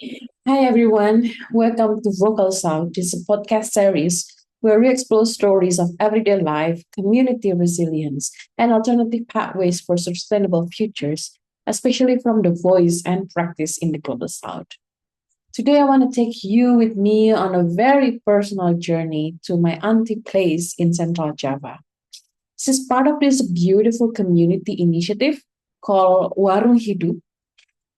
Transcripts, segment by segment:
Hi, everyone. Welcome to Vocal Sound. This is a podcast series where we explore stories of everyday life, community resilience, and alternative pathways for sustainable futures, especially from the voice and practice in the Global South. Today, I want to take you with me on a very personal journey to my auntie place in Central Java. This is part of this beautiful community initiative called Warung Hidup.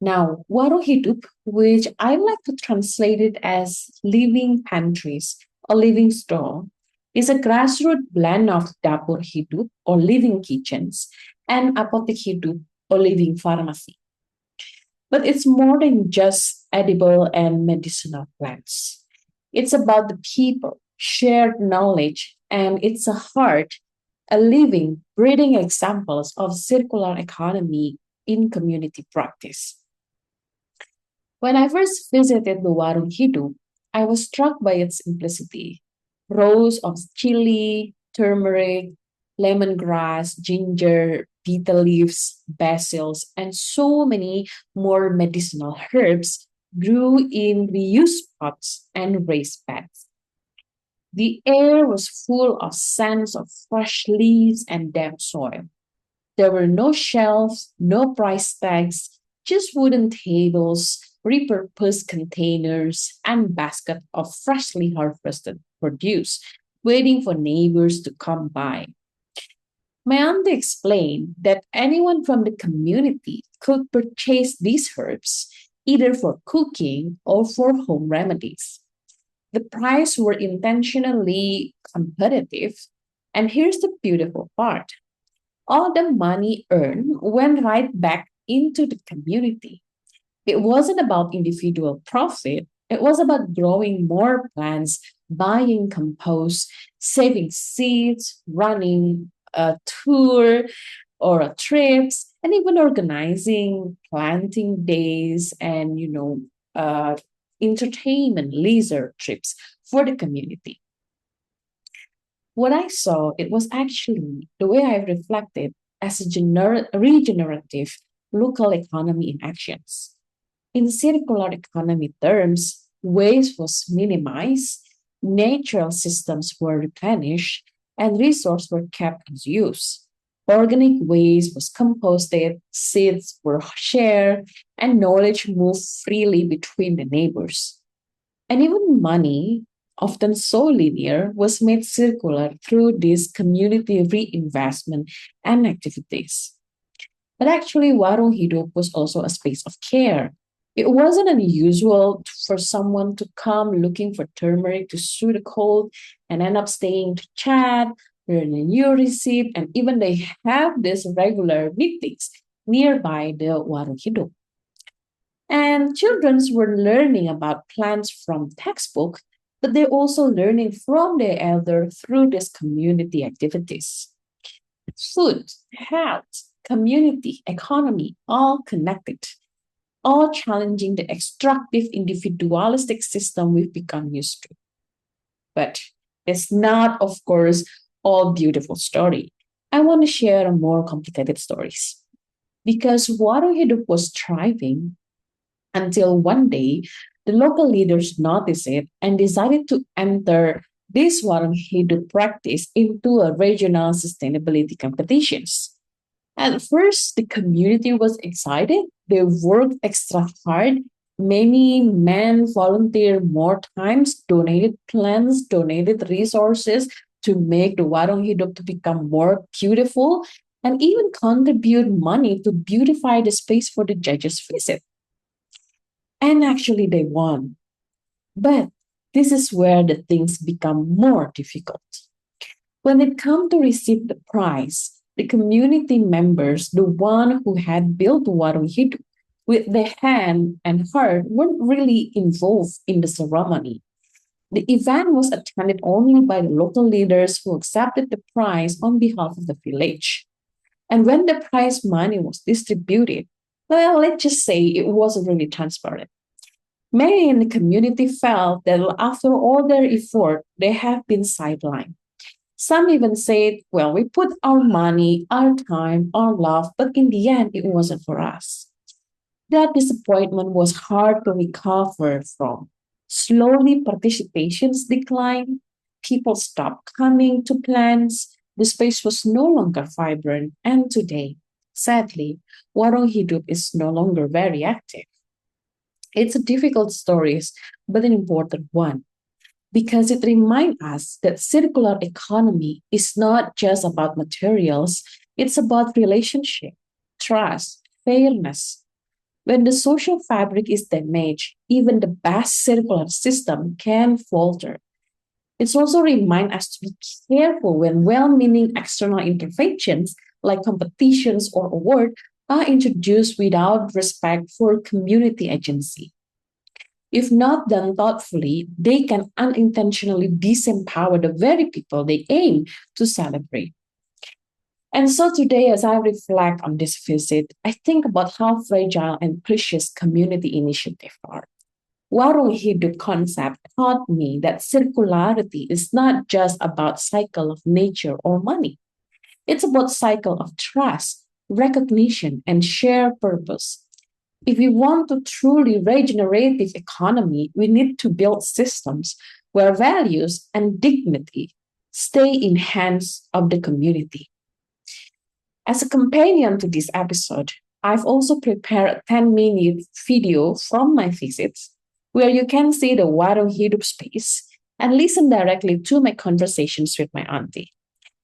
Now, Warung Hidup, which I like to translate it as living pantries or living store, is a grassroots blend of Dapur Hidup or living kitchens and Apotek Hidup or living pharmacy. But it's more than just edible and medicinal plants. It's about the people, shared knowledge, and it's a heart, a living, breathing examples of circular economy in community practice. When I first visited the Warung Hidup, I was struck by its simplicity. Rows of chili, turmeric, lemongrass, ginger, betel leaves, basils, and so many more medicinal herbs grew in reused pots and raised beds. The air was full of scents of fresh leaves and damp soil. There were no shelves, no price tags, just wooden tables, repurposed containers, and baskets of freshly harvested produce, waiting for neighbors to come by. My aunt explained that anyone from the community could purchase these herbs either for cooking or for home remedies. The prices were intentionally competitive, and here's the beautiful part: all the money earned went right back into the community. It wasn't about individual profit, it was about growing more plants, buying compost, saving seeds, running a tour or a trips, and even organizing planting days and entertainment leisure trips for the community. What I saw, it was actually the way I reflected as a regenerative local economy in actions. In circular economy terms, waste was minimized, natural systems were replenished, and resources were kept in use. Organic waste was composted, seeds were shared, and knowledge moved freely between the neighbors. And even money, often so linear, was made circular through these community reinvestment and activities. But actually, Warung Hidup was also a space of care. It wasn't unusual for someone to come looking for turmeric to soothe the cold and end up staying to chat, learn a new recipe, and even they have these regular meetings nearby the Warung Hidup. And childrens were learning about plants from textbook, but they're also learning from their elder through these community activities. Food, health, community, economy, all connected, all challenging the extractive individualistic system we've become used to. But it's not, of course, all beautiful story. I want to share more complicated stories. Because Waro Hidup was thriving until one day the local leaders noticed it and decided to enter this Warung Hidup practice into a regional sustainability competitions. At first, the community was excited. They worked extra hard. Many men volunteered more times, donated plants, donated resources to make the Warung Hidup to become more beautiful, and even contribute money to beautify the space for the judges' visit. And actually, they won. But this is where the things become more difficult. When it come to receive the prize, the community members, the one who had built Warung Hidup with their hand and heart, weren't really involved in the ceremony. The event was attended only by the local leaders who accepted the prize on behalf of the village. And when the prize money was distributed, well, let's just say it wasn't really transparent. Many in the community felt that after all their effort, they have been sidelined. Some even said, well, we put our money, our time, our love, but in the end, it wasn't for us. That disappointment was hard to recover from. Slowly, participations declined. People stopped coming to plants. The space was no longer vibrant. And today, sadly, Warung Hidup is no longer very active. It's a difficult story, but an important one because it reminds us that circular economy is not just about materials, it's about relationship, trust, fairness. When the social fabric is damaged, even the best circular system can falter. It's also remind us to be careful when well-meaning external interventions like competitions or award are introduced without respect for community agency. If not done thoughtfully, they can unintentionally disempower the very people they aim to celebrate. And so today, as I reflect on this visit, I think about how fragile and precious community initiatives are. Warung Hidup concept taught me that circularity is not just about cycle of nature or money. It's about cycle of trust, recognition, and shared purpose. If we want to truly regenerative economy, we need to build systems where values and dignity stay in hands of the community. As a companion to this episode, I've also prepared a 10-minute video from my visits where you can see the Warung Hidup space and listen directly to my conversations with my auntie.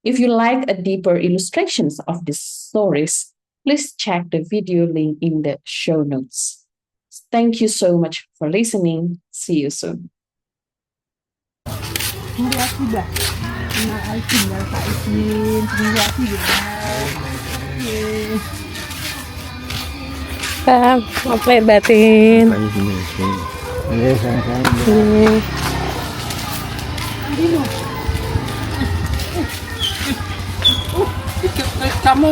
If you like a deeper illustrations of these stories, please check the video link in the show notes. Thank you so much for listening. See you soon. Apa batin? Kamu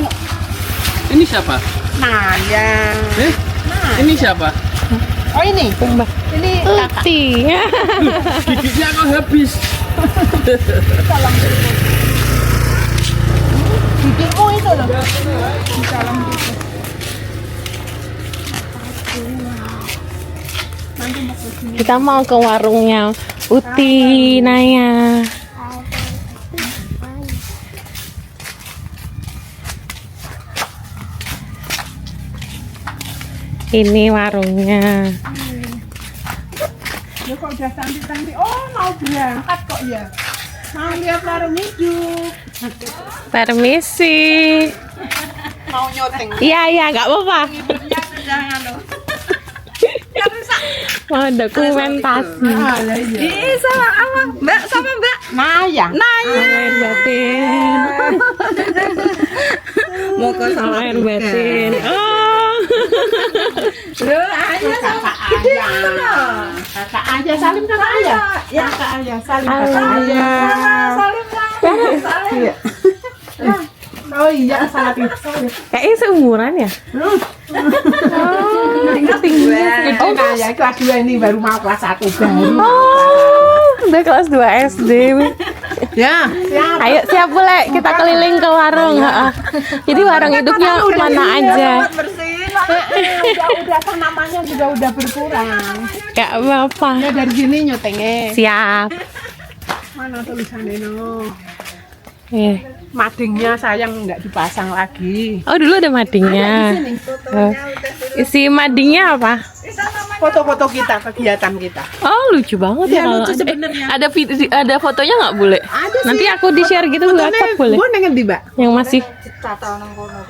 ini siapa? Naya. Ini siapa? Oh ini. Ini kakak. Uti. Giginya kok habis. Gigimu itu loh. Di dalam gitu. Kita mau ke warungnya Uti Naya. Ini warungnya. Ya kok udah cantik-cantik. Oh mau berangkat kok ya. Mau lihat warung hidup. Permisi. Mau nyoteng. Iya, nggak apa-apa. Hidupnya sudah nganu. Mau dokumentasi. Ih sama apa? Mbak sama Mbak Naya. Naya. Air batin. Mau ke Sama air batin. Oh. Loh, Ayah sama gede itu loh. Kakak Ayah salim kakak Ayah. Ya, kakak Ayah salim kakak Ayah. Salim kakak. Salim. Oh iya, salim. Kayaknya seumuran ya? Tingginya oh Ayah kelas 2 ini baru mau kelas 1 baru. Oh, udah kelas 2 SD. Ya, siap. Ayo siap boleh kita keliling ke warung. Ha-ha. Jadi warung hidupnya mana aja. Udah tanamannya juga udah berkurang. Gak apa-apa. Ya dari sini nyotengnya. Siap. Mana tulisannya no? Eh. Madingnya sayang nggak dipasang lagi. Oh dulu ada madingnya. Oh. Isi madingnya apa? Foto-foto kita, kegiatan kita. Oh lucu banget ya. Iya, lucu Kalau- sebenarnya. ada ada fotonya nggak boleh? Ada Nanti sih. aku di share gitu buat WhatsApp boleh? Gue nengen di Mbak. Yang masih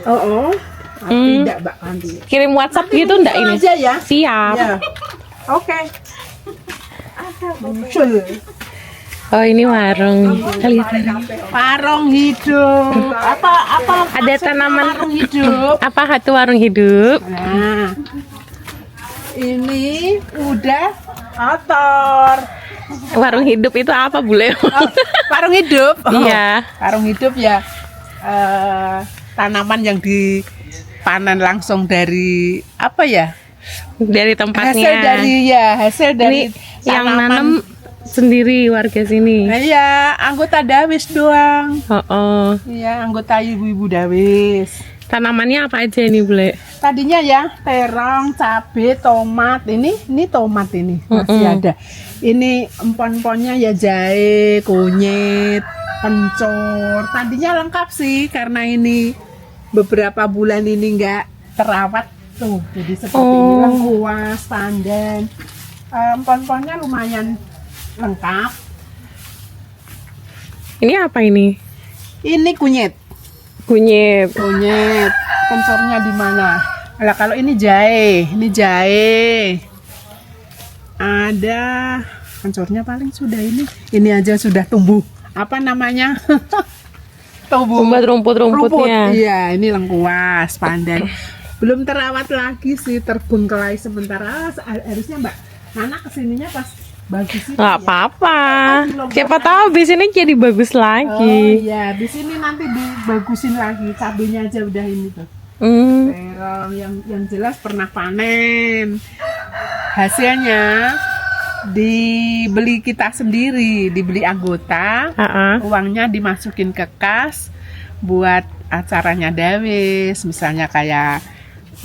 Oh. Tidak Mbak nanti. kirim WhatsApp gitu enggak ini? Aja ya. Siap. Ya. Oke. Muncul. Oh ini warung. Kita lihat. Warung hidup. Apa Ada maksud tanaman. warung hidup? Apa itu warung hidup? Nah. Ini udah kotor. Warung hidup itu apa bule? Oh, warung hidup. Iya. Warung hidup ya tanaman yang dipanen langsung dari apa ya? Dari tempatnya. Hasil dari Ini yang nanam sendiri warga sini. Nah, iya, anggota Dawis doang. Oh, oh. Iya, anggota ibu-ibu Dawis. Tanamannya apa aja ini, Bule? Tadinya ya terong, cabe, tomat. Ini tomat ini masih ada. Ini empon-emponnya ya jahe, kunyit, kencur. Tadinya lengkap sih karena ini beberapa bulan ini nggak terawat tuh. Jadi seperti ini lengkuas, pandan. Empon-emponnya lumayan lengkap. Ini apa ini? Ini kunyit. Kunyit. Kunyit. Kencornya di mana? Nah, kalau ini jahe. Ada kencornya paling sudah ini. Ini aja sudah tumbuh. Apa namanya? Tumbuh. Rumput-rumputnya. Iya, ini lengkuas, pandan. Belum terawat lagi sih, terbengkelai sementara. Harusnya Mbak Nana kesininya pas bagus itu. Nggak ya. apa-apa. Siapa tahu bis ini jadi bagus Oh lagi. iya, di sini nanti dibagusin lagi. Cabenya aja udah ini tuh. Terong yang jelas pernah panen. Hasilnya dibeli kita sendiri, dibeli anggota. Uangnya dimasukin ke kas buat acaranya Dawes, misalnya kayak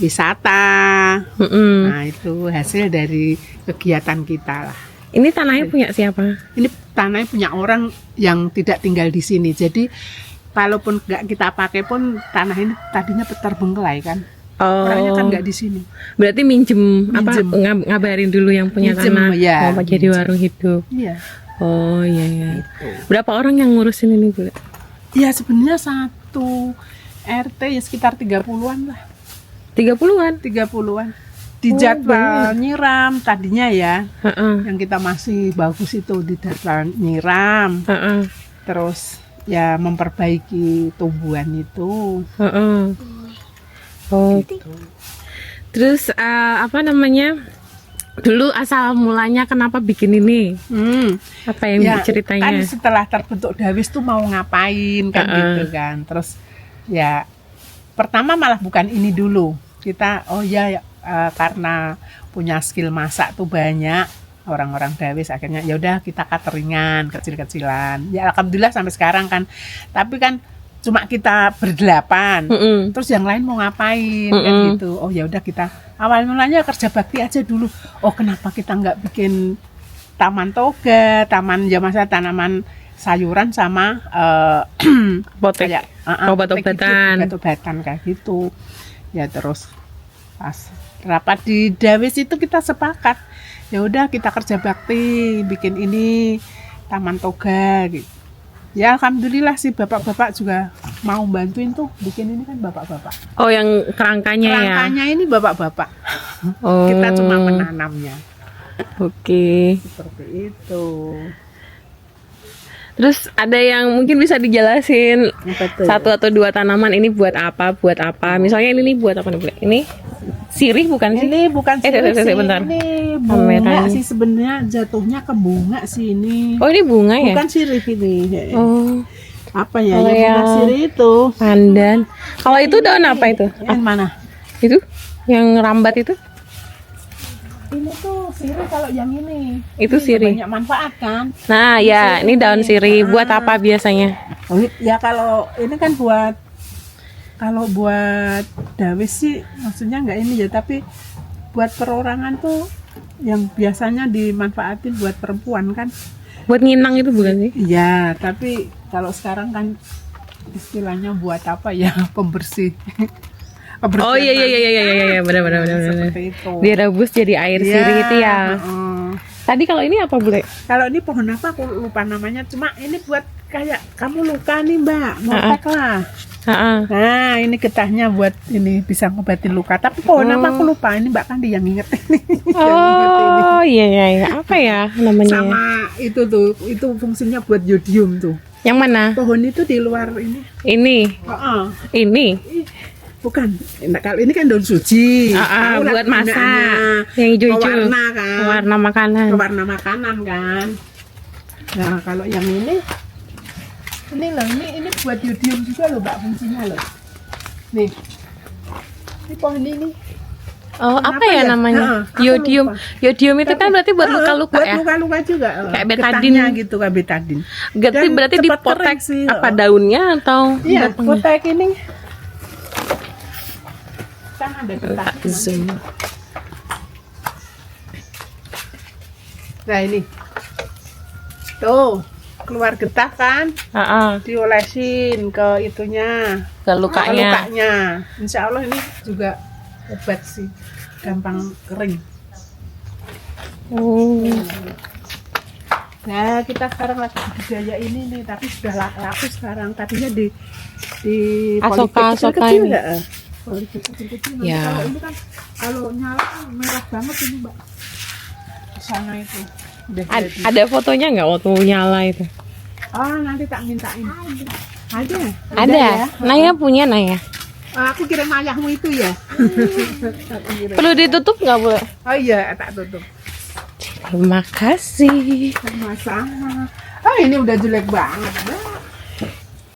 wisata. Nah, itu hasil dari kegiatan kita lah. Ini tanahnya punya siapa? Ini tanahnya punya orang yang tidak tinggal di sini. Jadi kalaupun nggak kita pakai pun tanah ini tadinya terbengkelai kan. Orangnya kan nggak di sini. Berarti minjem. Apa ngabarin dulu yang punya tanah ya, mau jadi warung hidup. Iya. Oh iya ya. Gitu. Berapa orang yang ngurusin ini, Bu? Ya sebenarnya satu RT ya sekitar 30-an lah. 30-an? 30-an. Di jadwal nyiram tadinya ya. Yang kita masih bagus itu di jadwal nyiram. Terus ya memperbaiki tumbuhan itu. Gitu. Terus apa namanya? Dulu asal mulanya kenapa bikin ini? Apa yang ya, ceritanya? Kan setelah terbentuk Dawes tuh mau ngapain kan gitu kan. Terus ya pertama malah bukan ini dulu. Kita karena punya skill masak tuh banyak orang-orang Dawes, akhirnya ya udah kita cateringan kecil-kecilan. Ya alhamdulillah sampai sekarang kan. Tapi kan cuma kita berdelapan. Terus yang lain mau ngapain kan gitu. Oh ya udah kita awal mulanya kerja bakti aja dulu. Oh kenapa kita nggak bikin taman toga, taman ya masa tanaman sayuran sama kayak obat-obatan kayak gitu. Ya terus pas rapat di Dawes itu kita sepakat. Ya udah kita kerja bakti bikin ini taman toga gitu. Ya alhamdulillah sih bapak-bapak juga mau bantuin tuh bikin ini kan bapak-bapak. Oh yang kerangkanya ya? Kerangkanya ini bapak-bapak. Kita cuma menanamnya. Oke. Seperti itu. Terus ada yang mungkin bisa dijelasin satu atau dua tanaman ini buat apa? Misalnya ini buat apa nih? Ini sirih bukan sih? Ini bukan sirih sih. Bentar. Ini bunga sih sebenarnya, jatuhnya ke bunga sih ini. Oh ini bunga ya? Bukan sirih ini. Oh. Apa ya? Yang bunga sirih itu. Pandan. Kalau itu daun apa itu? Yang mana? Itu? Yang rambat itu? Ini tuh sirih kalau yang ini. Itu ini sirih. Banyak manfaat kan? Nah ya, ini daun sirih. Buat apa biasanya? Oh, ya kalau ini kan buat Dawes sih maksudnya nggak ini ya, tapi buat perorangan tuh yang biasanya dimanfaatin buat perempuan kan. Buat nginang itu bukan sih? Iya, tapi kalau sekarang kan istilahnya buat apa ya, pembersih. Oh iya benar. Seperti itu. Direbus jadi air sirih itu ya. Tadi kalau ini apa, Bule? Kalau ini pohon apa aku lupa namanya, cuma ini buat kayak kamu luka nih Mbak, ngopek lah. Nah ini getahnya buat ini bisa ngobatin luka, tapi pohon apa aku lupa, ini Mbak Kandi yang inget ini. Oh iya, apa ya namanya? Sama itu tuh, itu fungsinya buat yodium tuh. Yang mana? Pohon itu di luar ini. Ini? Ini? Bukan, nah, kalau ini kan daun suci. Buat masak. Yang hijau-hijau. Warna kan. Warna makanan. Warna makanan kan. Nah kalau yang ini loh, ini buat yodium juga loh Mbak, fungsinya loh. Nih, ini pohon ini. Oh, apa ya namanya? Yodium. Yodium itu kan berarti buat luka-luka ya? Buat luka-luka juga. Kayak betadin gitu, kayak betadin. Berarti dipotek apa daunnya atau iya, potek ini. kan ada getah. Zoom. Nah ini, tuh keluar getah kan, diolesin ke itunya, Ke ke lukanya. lukanya. Insya Allah ini juga obat sih, gampang kering. Nah kita sekarang lagi budidaya ini nih, tapi sudah laku sekarang. Tadinya di Asoka kecil-kecil ini. nggak? Politik kecil-kecil. Nanti Ya. kalau ini kan kalau nyala kan merah banget ini mbak. Di sana itu. Udah jadi. Ada fotonya nggak waktu nyala itu? Oh nanti tak mintain. Ada. Ada. Ya? Naya punya Naya. Aku kirim ayahmu itu ya. Perlu ditutup nggak boleh? Oh iya tak tutup. Terima kasih. Sama-sama. Oh ini udah jelek banget.